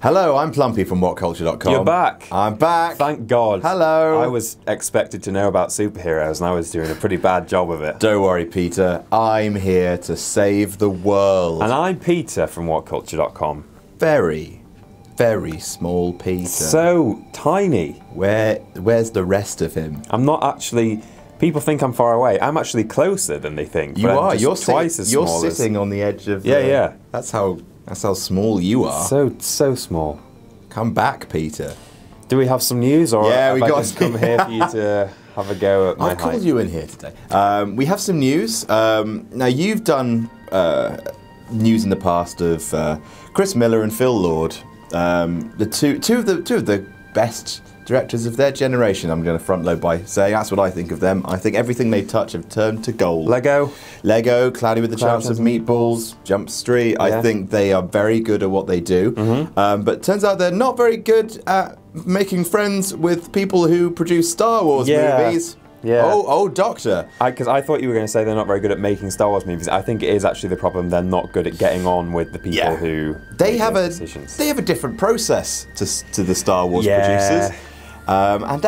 Hello, I'm Plumpy from Whatculture.com. You're back. I'm back. Thank God. Hello. I was expected to know about superheroes and I was doing a pretty bad job of it. Don't worry, Peter. I'm here to save the world. And I'm Peter from Whatculture.com. Very, very small Peter. So tiny. Where's the rest of him? I'm not actually... People think I'm far away. I'm actually closer than they think. You are. You're twice as small. You're sitting on the edge of... Yeah. That's how small you are. So small. Come back, Peter. Do we have some news, or yeah, have I just come here for you to have a go at my height? I've called you in here today. We have some news. Now, you've done news in the past of Chris Miller and Phil Lord, the two of the best directors of their generation. I'm going to front load by saying that's what I think of them. I think everything they touch have turned to gold. Lego, Cloudy with a Chance of Meatballs, Jump Street. Yeah. I think they are very good at what they do. But it turns out they're not very good at making friends with people who produce Star Wars movies. Yeah. Oh, Doctor. Because I thought you were going to say they're not very good at making Star Wars movies. I think it is actually the problem. They're not good at getting on with the people who make those decisions. They have a different process to the Star Wars producers. And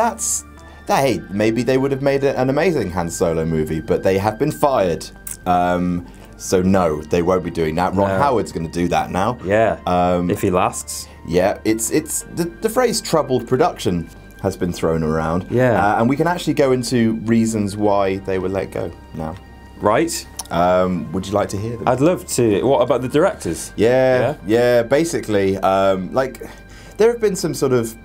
hey, maybe they would have made an amazing Han Solo movie, but they have been fired. So no, they won't be doing that. Ron Howard's going to do that now. Yeah, if he lasts. Yeah, it's the phrase troubled production has been thrown around. Yeah. And we can actually go into reasons why they were let go now. Right. Would you like to hear them? I'd love to. What about the directors? Yeah, basically, like, there have been some sort of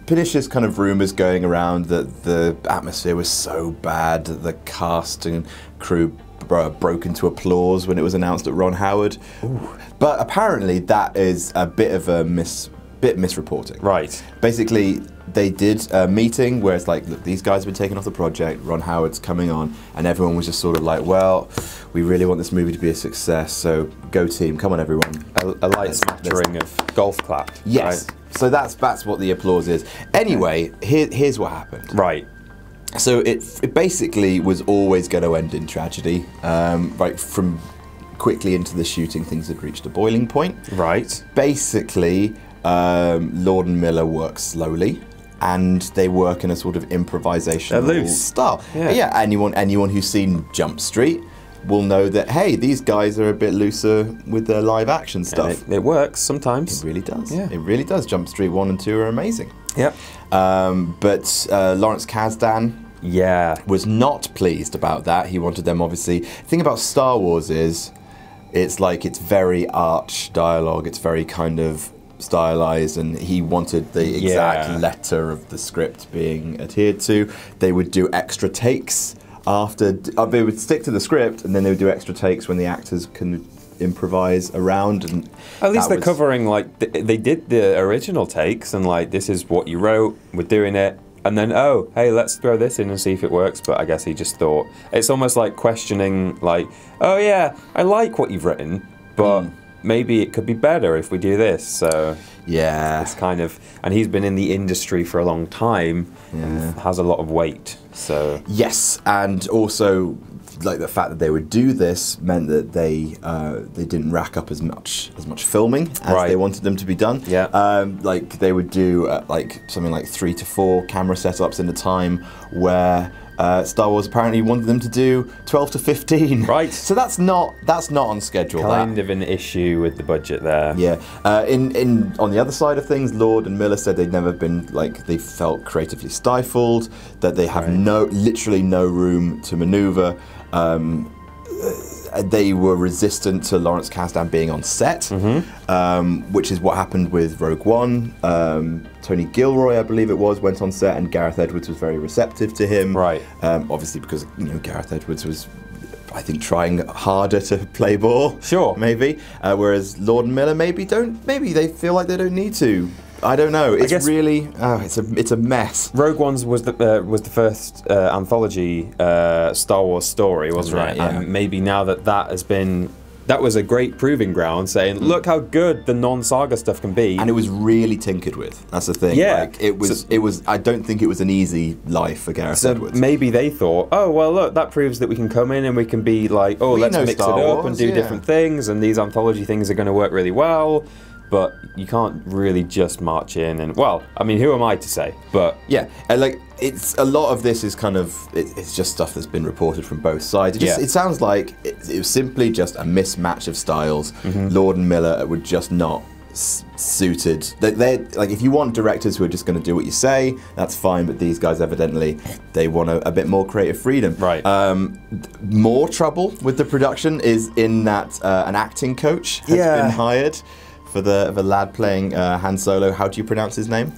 pernicious kind of rumours going around that the atmosphere was so bad that the cast and crew broke into applause when it was announced at Ron Howard. Ooh. But apparently that is a bit of a misreporting. Right. Basically, they did a meeting where it's like, look, these guys have been taken off the project, Ron Howard's coming on, and everyone was just sort of like, well, we really want this movie to be a success, so go team, come on everyone. A light smattering of golf clap. Yes. Right? So that's what the applause is. Anyway, here's what happened. Right. So it basically was always going to end in tragedy. Right from quickly into the shooting, things had reached a boiling point. Right. Basically, Lord and Miller work slowly, and they work in a sort of improvisational style. Yeah. Anyone who's seen Jump Street will know that, hey, these guys are a bit looser with their live action stuff. It works sometimes. It really does. Yeah. It really does. Jump Street 1 and 2 are amazing. Yep. But Lawrence Kasdan was not pleased about that. He wanted them, obviously. The thing about Star Wars is it's very arch dialogue. It's very kind of stylized, and he wanted the exact letter of the script being adhered to. They would do extra takes after, they would stick to the script, and then they would do extra takes when the actors can improvise around. And at least they're covering, like, they did the original takes, and like, this is what you wrote, we're doing it, and then, oh, hey, let's throw this in and see if it works. But I guess he just thought, it's almost like questioning, like, oh yeah, I like what you've written, but maybe it could be better if we do this. So yeah, it's kind of, and he's been in the industry for a long time and has a lot of weight. So yes, and also, like, the fact that they would do this meant that they didn't rack up as much filming as they wanted them to be done. Yeah. Like, they would do like something like 3 to 4 camera setups in a time, where Star Wars apparently wanted them to do 12 to 15. Right. So that's not on schedule. Kind of an issue with the budget there. Yeah. On the other side of things, Lord and Miller said they'd never been, like, they felt creatively stifled, that they have literally no room to maneuver. They were resistant to Lawrence Kasdan being on set, which is what happened with Rogue One. Tony Gilroy, I believe it was, went on set, and Gareth Edwards was very receptive to him. Right. Obviously because, you know, Gareth Edwards was, I think, trying harder to play ball. Sure. Maybe. Whereas Lord and Miller maybe they feel like they don't need to. I don't know. It's really, it's a mess. Rogue One was the first anthology Star Wars story, wasn't it? Yeah. And maybe now that was a great proving ground, saying, look how good the non-saga stuff can be. And it was really tinkered with. That's the thing. Yeah. Like, it was. I don't think it was an easy life for Gareth Edwards. Maybe they thought, oh well, look, that proves that we can come in and we can be like, oh, let's mix it up and do different things, and these anthology things are going to work really well. but you can't really just march in and, well, I mean, who am I to say? But yeah, and like it's a lot of this is kind of it's just stuff that's been reported from both sides. It sounds like it was simply just a mismatch of styles. Lord and Miller were just not suited. They're like, if you want directors who are just going to do what you say, that's fine. But these guys evidently they want a bit more creative freedom. Right. More trouble with the production is in that an acting coach has been hired for the lad playing Han Solo. How do you pronounce his name?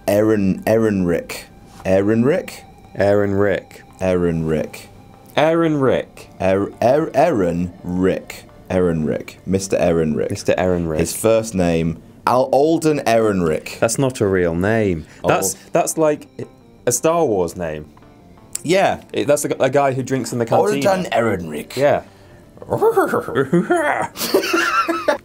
Aaron Rick. Aaron Rick. Aaron Rick. Aaron Rick. Aaron Rick. Aaron Rick. Aaron Rick. Mr. Aaron Rick. Mr. Aaron Rick. His first name, Alden Aaron Rick. That's not a real name. That's like a Star Wars name. Yeah. That's a guy who drinks in the cantina. Alden Aaron Rick. Yeah.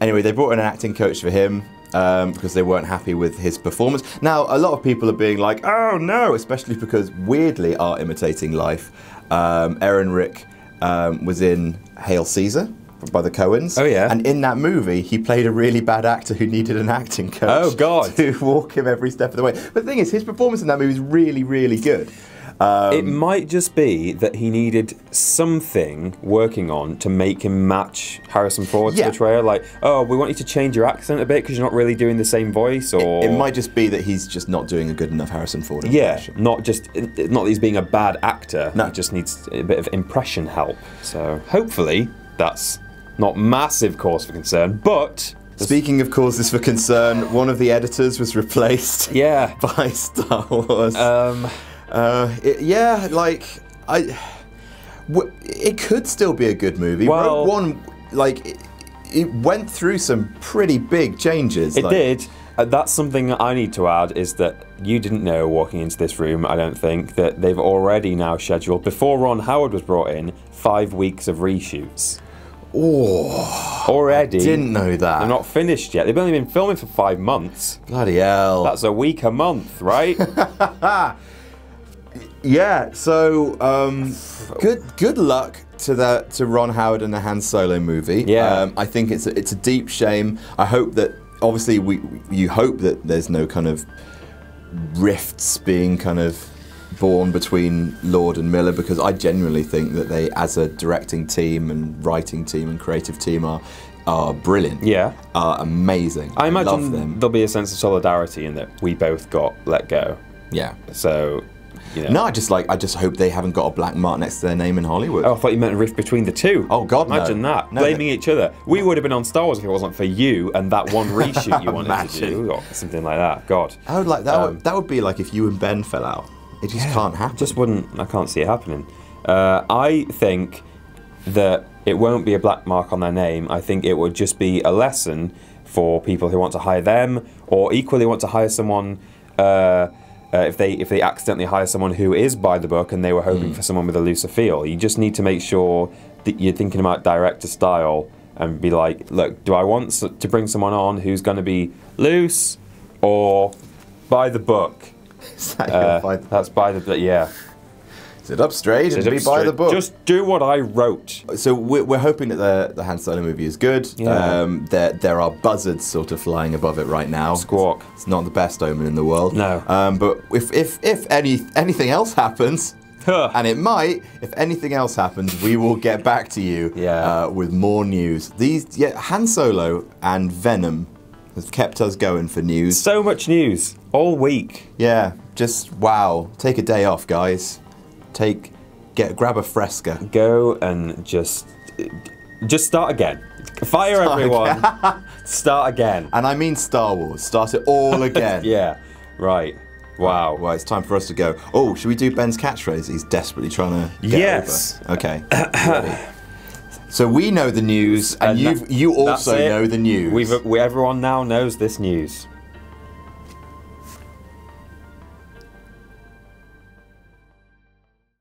Anyway, they brought in an acting coach for him because they weren't happy with his performance. Now, a lot of people are being like, oh no, especially because weirdly art imitating life. Aaron Rick was in Hail Caesar by the Coens. Oh yeah. And in that movie, he played a really bad actor who needed an acting coach. Oh God. To walk him every step of the way. But the thing is, his performance in that movie is really, really good. It might just be that he needed something working on to make him match Harrison Ford's portrayal. Like, oh, we want you to change your accent a bit because you're not really doing the same voice. Or it might just be that he's just not doing a good enough Harrison Ford impression. Yeah, not that he's being a bad actor. No. He just needs a bit of impression help. So hopefully that's not massive cause for concern, but... Speaking of causes for concern, one of the editors was replaced by Star Wars. It could still be a good movie. Well, Rogue One, like, it went through some pretty big changes. It did. That's something I need to add, is that you didn't know walking into this room, I don't think, that they've already now scheduled, before Ron Howard was brought in, 5 weeks of reshoots. Oh, already. I didn't know that. They're not finished yet. They've only been filming for 5 months. Bloody hell. That's a week a month, right? Yeah, so good luck to Ron Howard and the Han Solo movie. Yeah. I think it's a deep shame. I hope that, obviously you hope that there's no kind of rifts being kind of born between Lord and Miller, because I genuinely think that they, as a directing team and writing team and creative team, are brilliant. Yeah. Are amazing. I imagine love them. There'll be a sense of solidarity in that we both got let go. Yeah. So, you know. No, I just hope they haven't got a black mark next to their name in Hollywood. Oh, I thought you meant a rift between the two. Oh God, imagine that. No, blaming each other. We would have been on Star Wars if it wasn't for you and that one reshoot you wanted to do, or something like that. God. I would like that. That would be like if you and Ben fell out. It just can't happen. Just wouldn't. I can't see it happening. I think that it won't be a black mark on their name. I think it would just be a lesson for people who want to hire them, or equally want to hire someone. If they accidentally hire someone who is by the book and they were hoping for someone with a looser feel, you just need to make sure that you're thinking about director style and be like, look, do I want to bring someone on who's going to be loose or by the book? That's by the yeah. Sit up straight and be by the book. Just do what I wrote. So we're hoping that the Han Solo movie is good. Yeah. There are buzzards sort of flying above it right now. Squawk. It's not the best omen in the world. No. But if anything else happens, and it might, if anything else happens, we will get back to you with more news. Han Solo and Venom has kept us going for news. So much news all week. Yeah, just wow. Take a day off, guys. Grab a Fresca. Go and just start again. Fire everyone. Start again. And I mean Star Wars. Start it all again. Yeah. Right. Wow. Well, it's time for us to go. Oh, should we do Ben's catchphrase? He's desperately trying to get over. Okay. Ready. So we know the news, and you also know the news. Everyone now knows this news.